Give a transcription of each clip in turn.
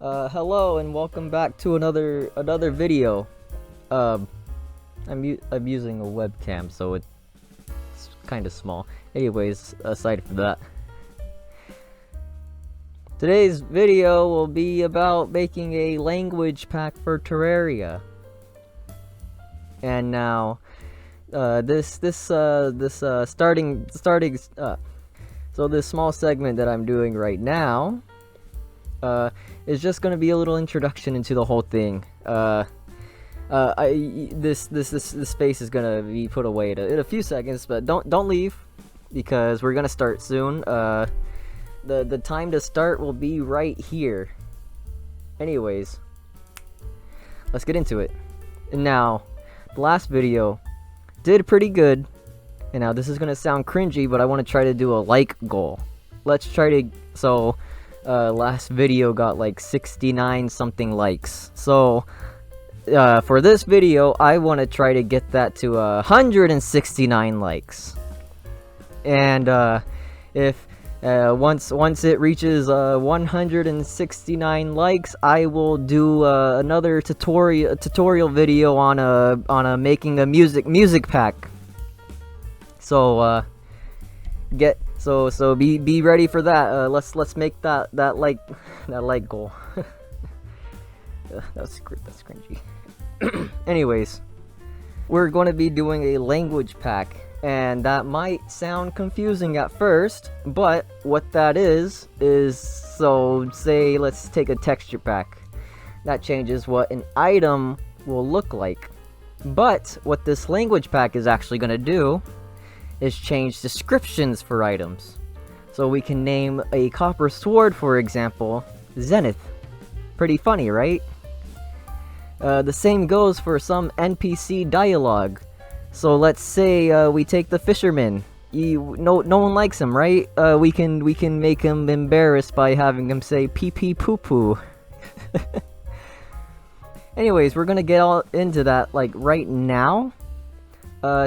Hello and welcome back to another video. I'm using a webcam, so it's kind of small. Anyways, aside from that, today's video will be about making a language pack for Terraria. And now, so this small segment that I'm doing right now, is just gonna be a little introduction into the whole thing. This space is gonna be put away in a few seconds, but don't leave because we're gonna start soon. The time to start will be right here. Anyways, let's get into it. And now, the last video did pretty good. And now this is gonna sound cringy, but I want to try to do a like goal. Let's try to last video got like 69 something likes. So for this video, I want to try to get that to 169 likes. And if once it reaches 169 likes, I will do another tutorial video on making a music pack. So So be ready for that. Let's make that like goal. That's cringy. Anyways, we're going to be doing a language pack, and that might sound confusing at first, but what that is so say let's take a texture pack. That changes what an item will look like. But what this language pack is actually going to do is change descriptions for items. So we can name a copper sword, for example, Zenith. Pretty funny, right? The same goes for some NPC dialogue. So let's say we take the fisherman. No one likes him, right? We can make him embarrassed by having him say pee pee poo poo. Anyways, we're gonna get all into that like right now.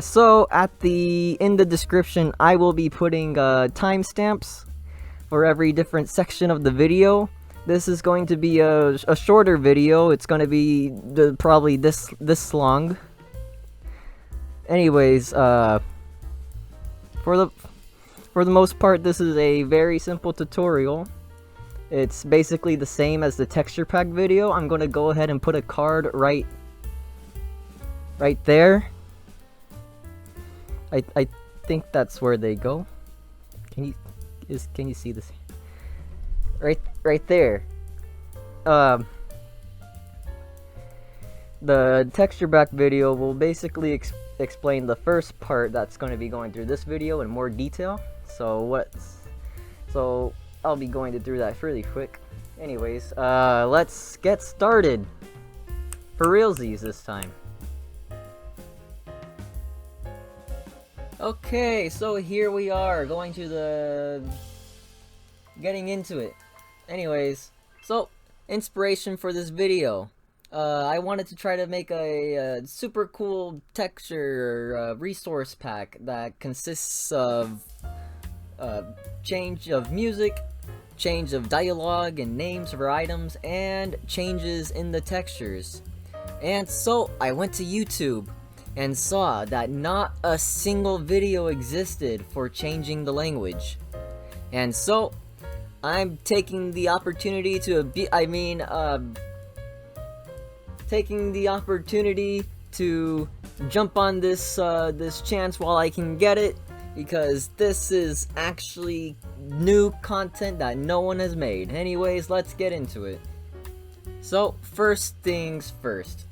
So in the description, I will be putting timestamps for every different section of the video. This is going to be a shorter video. It's going to be probably this long. Anyways, for the most part, this is a very simple tutorial. It's basically the same as the texture pack video. I'm going to go ahead and put a card right there. I think that's where they go. Can you see this? Right there. The texture pack video will basically explain the first part that's going to be going through this video in more detail. So I'll be going through that really quick. Anyways, let's get started. For realsies this time. Okay, so here we are, getting into it. Anyways, so, inspiration for this video. I wanted to try to make a super cool texture resource pack that consists of change of music, change of dialogue and names for items, and changes in the textures. And so, I went to YouTube and saw that not a single video existed for changing the language. And so, I'm taking the opportunity to jump on this chance while I can get it, because this is actually new content that no one has made. Anyways, let's get into it. So, first things first.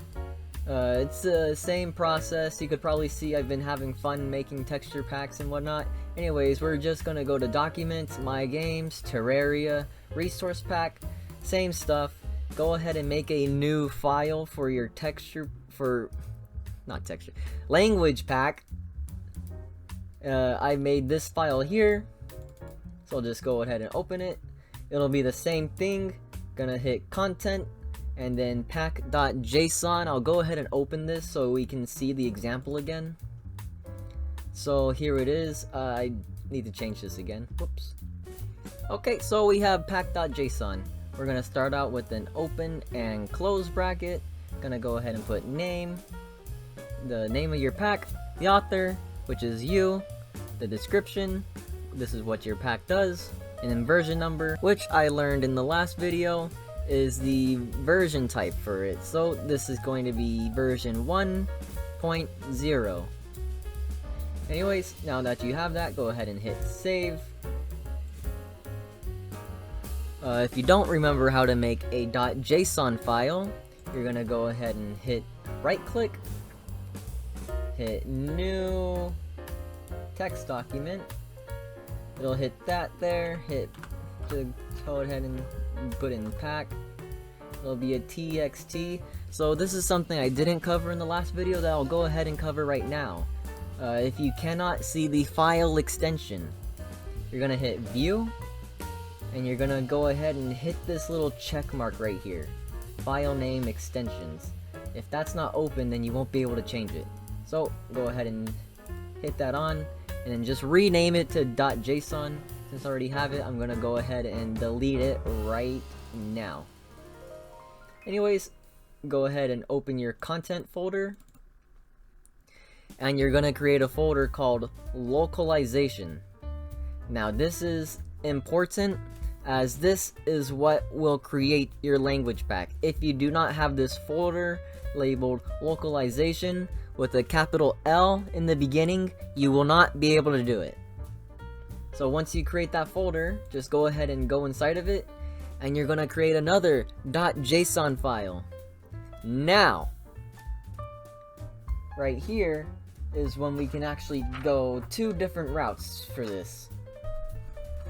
It's the same process. You could probably see I've been having fun making texture packs and whatnot. Anyways, we're just gonna go to Documents, My Games, Terraria, Resource Pack, same stuff. Go ahead and make a new file for your language pack. I made this file here, so I'll just go ahead and open it. It'll be the same thing. Gonna hit Content, and then pack.json. I'll go ahead and open this so we can see the example again. So here it is. I need to change this again. Whoops. Okay, so we have pack.json. we're gonna start out with an open and close bracket. Gonna go ahead and put name, the name of your pack, the author, which is you, the description, this is what your pack does, and then version number, which I learned in the last video is the version type for it. So this is going to be version 1.0. Anyways, now that you have that, go ahead and hit save. If you don't remember how to make a .json file, you're gonna go ahead and hit right click, hit new text document. It'll hit that there, hit to go ahead and put in pack. It'll be a txt. So this is something I didn't cover in the last video that I'll go ahead and cover right now. If you cannot see the file extension, you're gonna hit view, and you're gonna go ahead and hit this little check mark right here, file name extensions. If that's not open, then you won't be able to change it. So go ahead and hit that on, and then just rename it to .json. Since I already have it, I'm gonna go ahead and delete it right now. Anyways, go ahead and open your content folder, and you're gonna create a folder called localization. Now this is important, as this is what will create your language pack. If you do not have this folder labeled localization with a capital L in the beginning, you will not be able to do it. So once you create that folder, just go ahead and go inside of it, and you're gonna create another .json file. Now, right here is when we can actually go two different routes for this.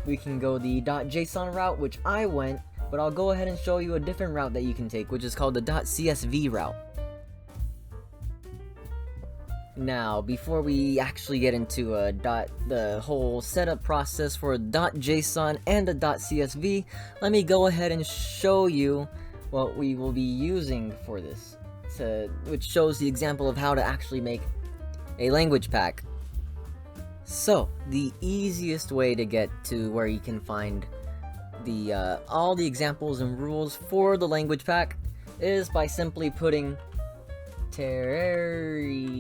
We can go the .json route, which I went, but I'll go ahead and show you a different route that you can take, which is called the .csv route. Now, before we actually get into the whole setup process for a .json and a .csv, let me go ahead and show you what we will be using for this, which shows the example of how to actually make a language pack. So, the easiest way to get to where you can find all the examples and rules for the language pack is by simply putting Terraria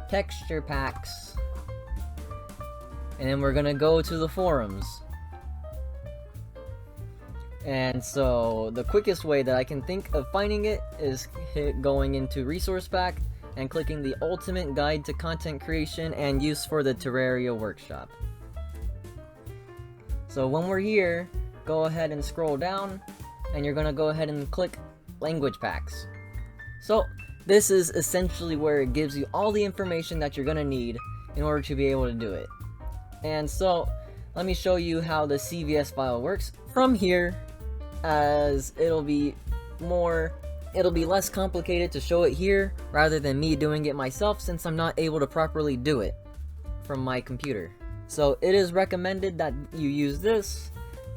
texture packs, and then we're gonna go to the forums. And so the quickest way that I can think of finding it is going into resource pack and clicking the ultimate guide to content creation and use for the Terraria workshop. So when we're here, go ahead and scroll down, and you're gonna go ahead and click language packs. So this is essentially where it gives you all the information that you're gonna need in order to be able to do it. And so let me show you how the CVS file works from here, as it'll be less complicated to show it here rather than me doing it myself, since I'm not able to properly do it from my computer. So it is recommended that you use this,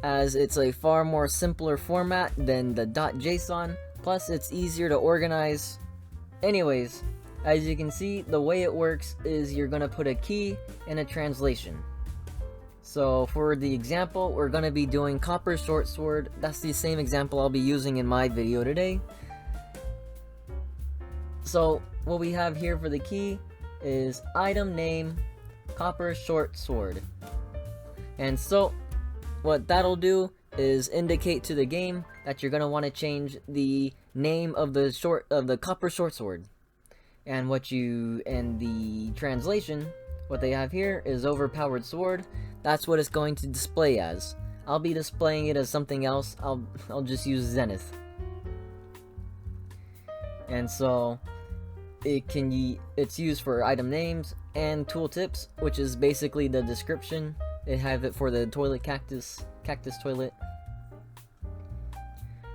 as it's a far more simpler format than the .json, plus it's easier to organize. Anyways, as you can see, the way it works is you're gonna put a key and a translation. So for the example, we're gonna be doing copper short sword. That's the same example I'll be using in my video today. So what we have here for the key is item name copper short sword. And so what that'll do is indicate to the game that you're gonna want to change the name of the copper short sword. And the translation, what they have here is overpowered sword. That's what it's going to display as. I'll be displaying it as something else. I'll just use Zenith. And so it's used for item names and tooltips, which is basically the description. They have it for the toilet cactus toilet.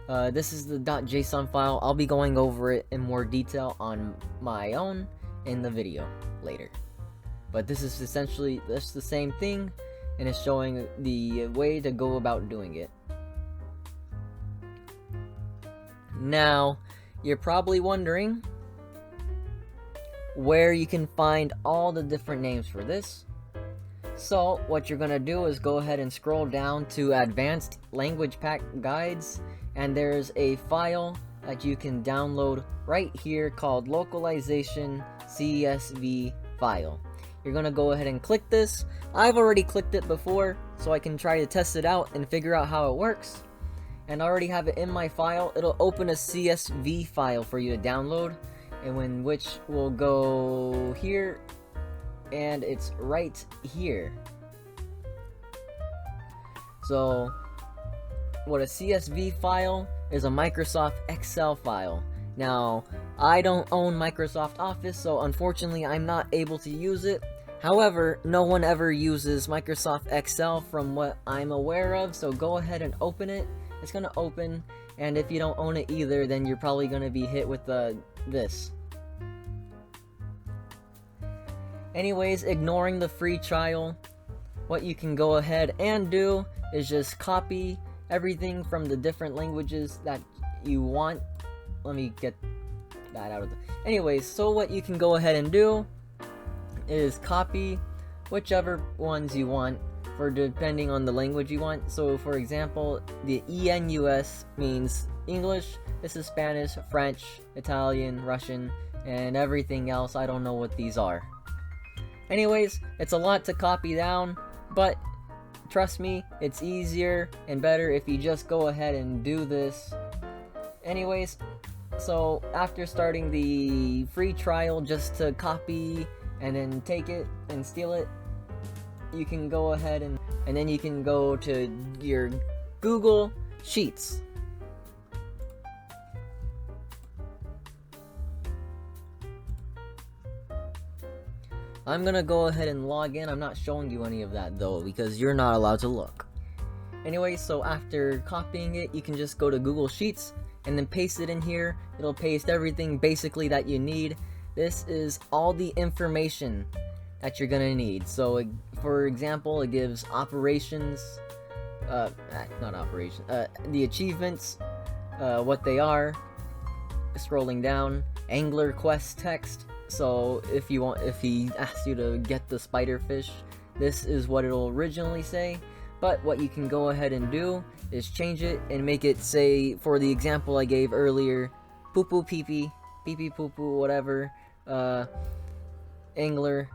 This is the .json file. I'll be going over it in more detail on my own in the video later. But this is essentially just the same thing, and it's showing the way to go about doing it. Now, you're probably wondering where you can find all the different names for this. So what you're gonna do is go ahead and scroll down to Advanced Language Pack Guides, and there's a file that you can download right here called Localization CSV File. You're gonna go ahead and click this. I've already clicked it before, so I can try to test it out and figure out how it works. And I already have it in my file. It'll open a CSV file for you to download, and which will go here, and it's right here. So what a CSV file is, a Microsoft Excel file. Now, I don't own Microsoft Office, so unfortunately I'm not able to use it. However, no one ever uses Microsoft Excel from what I'm aware of, so go ahead and open it. It's gonna open, and if you don't own it either, then you're probably gonna be hit with this. Anyways, ignoring the free trial, what you can go ahead and do is just copy everything from the different languages that you want. Let me get that out of the... Anyways, so what you can go ahead and do is copy whichever ones you want, for depending on the language you want. So for example, the ENUS means English. This is Spanish, French, Italian, Russian, and everything else. I don't know what these are. Anyways, it's a lot to copy down, but trust me, it's easier and better if you just go ahead and do this. Anyways, so after starting the free trial just to copy and then take it and steal it, you can go ahead and then you can go to your Google Sheets. I'm gonna go ahead and log in. I'm not showing you any of that though, because you're not allowed to look. Anyway, so after copying it, you can just go to Google Sheets and then paste it in here. It'll paste everything basically that you need. This is all the information that you're gonna need. So for example, it gives operations, not operations, the achievements, what they are, scrolling down, angler quest text. So if he asks you to get the spider fish, this is what it'll originally say. But what you can go ahead and do is change it and make it say, for the example I gave earlier, poo poo pee pee, pee pee poo poo, whatever, angler,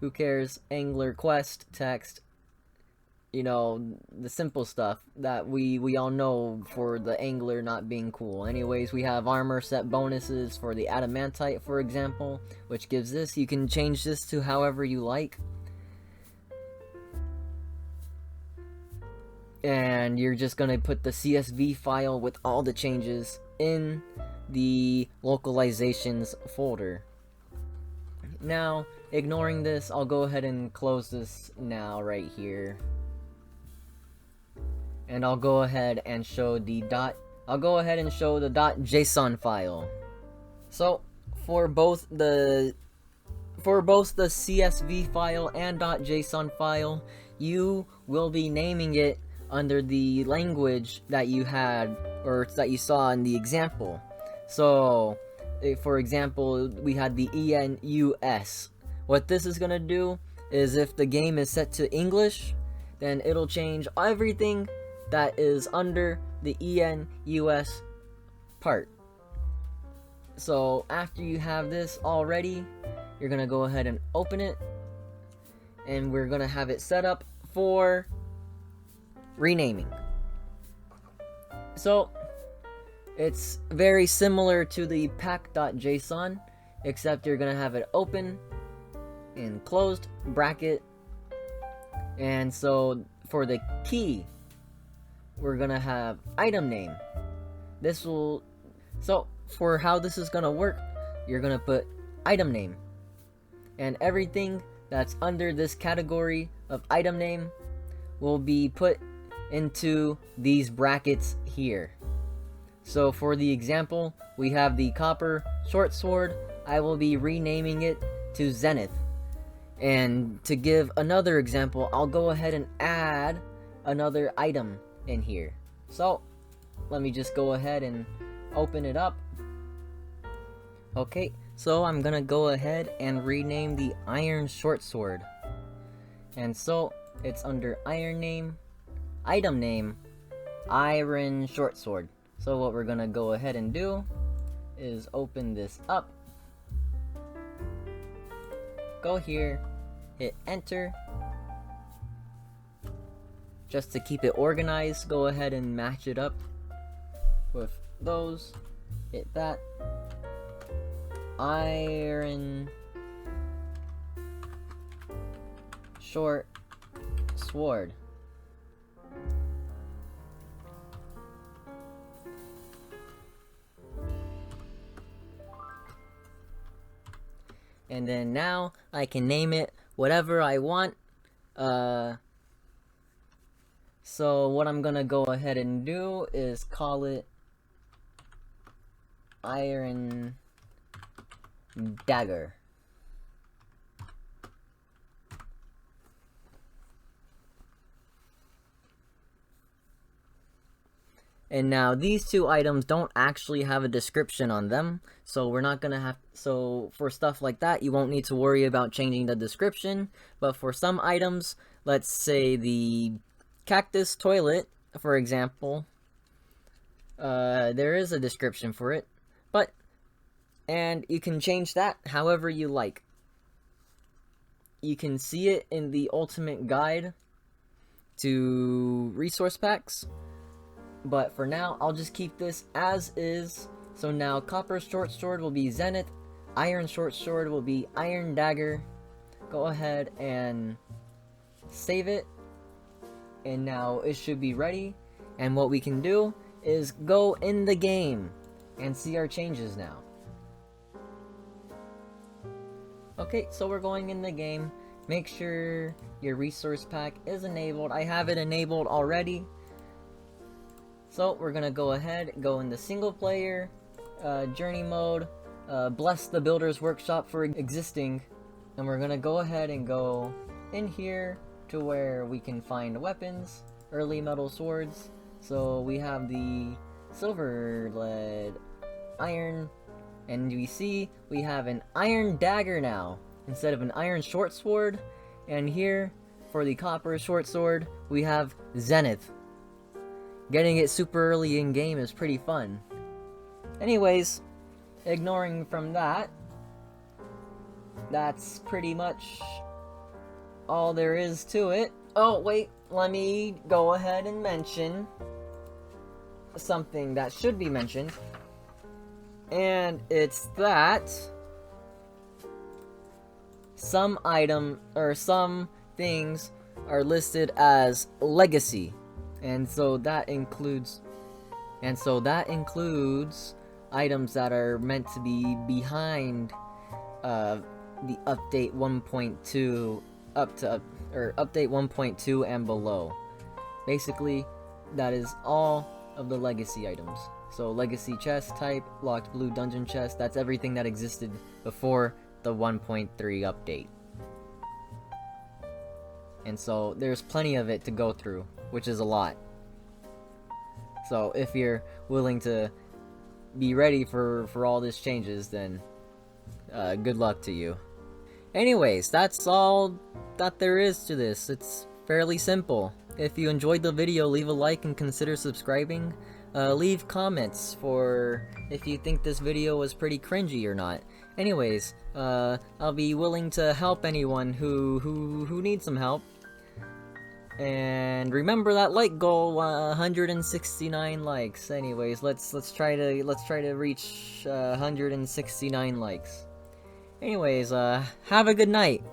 who cares, angler quest text, you know, the simple stuff that we all know for the angler not being cool. Anyways, we have armor set bonuses for the adamantite, for example, which gives this. You can change this to however you like. And you're just gonna put the CSV file with all the changes in the localizations folder. Now, ignoring this, I'll go ahead and close this now right here. And I'll go ahead and show the .json file. So for both the CSV file and .json file, you will be naming it under the language that you had, or that you saw in the example. So for example, we had the ENUS. What this is gonna do is, if the game is set to English, then it'll change everything that is under the ENUS part. So after you have this already, you're gonna go ahead and open it, and we're gonna have it set up for renaming. So it's very similar to the pack.json, except you're gonna have it open and closed bracket. And so for the key, we're gonna have item name. So for how this is gonna work, you're gonna put item name, and everything that's under this category of item name will be put into these brackets here. So for the example, we have the copper short sword. I will be renaming it to Zenith. And to give another example, I'll go ahead and add another item in here. So let me just go ahead and open it up. Okay, so I'm gonna go ahead and rename the iron short sword. And so it's under item name, iron short sword. So what we're gonna go ahead and do is open this up, go here, hit enter. Just to keep it organized, go ahead and match it up with those. Hit that. Iron short sword. And then now I can name it whatever I want. So what I'm gonna go ahead and do is call it Iron Dagger. And now these two items don't actually have a description on them, so we're not gonna have, so for stuff like that you won't need to worry about changing the description. But for some items, let's say the cactus toilet, for example, there is a description for it, and you can change that however you like. You can see it in the ultimate guide to resource packs, but for now I'll just keep this as is. So now copper short sword will be zenith, iron short sword will be iron dagger. Go ahead and save it, and now it should be ready. And what we can do is go in the game and see our changes now. Okay, so we're going in the game. Make sure your resource pack is enabled. I have it enabled already. So we're gonna go ahead, go in the single player, journey mode, bless the builder's workshop for existing, and we're gonna go ahead and go in here to where we can find weapons, early metal swords. So we have the silver, lead, iron, and we see we have an iron dagger now instead of an iron short sword. And here for the copper short sword we have zenith. Getting it super early in game is pretty fun. Anyways, ignoring from that, that's pretty much all there is to it. Oh wait, let me go ahead and mention something that should be mentioned, and it's that some things are listed as legacy, and so that includes items that are meant to be behind the update 1.2 update 1.2 and below. Basically, that is all of the legacy items. So legacy chest type, locked blue dungeon chest, that's everything that existed before the 1.3 update. And so there's plenty of it to go through, which is a lot. So if you're willing to be ready for all these changes, then good luck to you. Anyways, that's all that there is to this. It's fairly simple. If you enjoyed the video, leave a like and consider subscribing. Leave comments for if you think this video was pretty cringy or not. Anyways, I'll be willing to help anyone who needs some help. And remember that like goal, 169 likes. Anyways, let's try to reach 169 likes. Anyways, have a good night.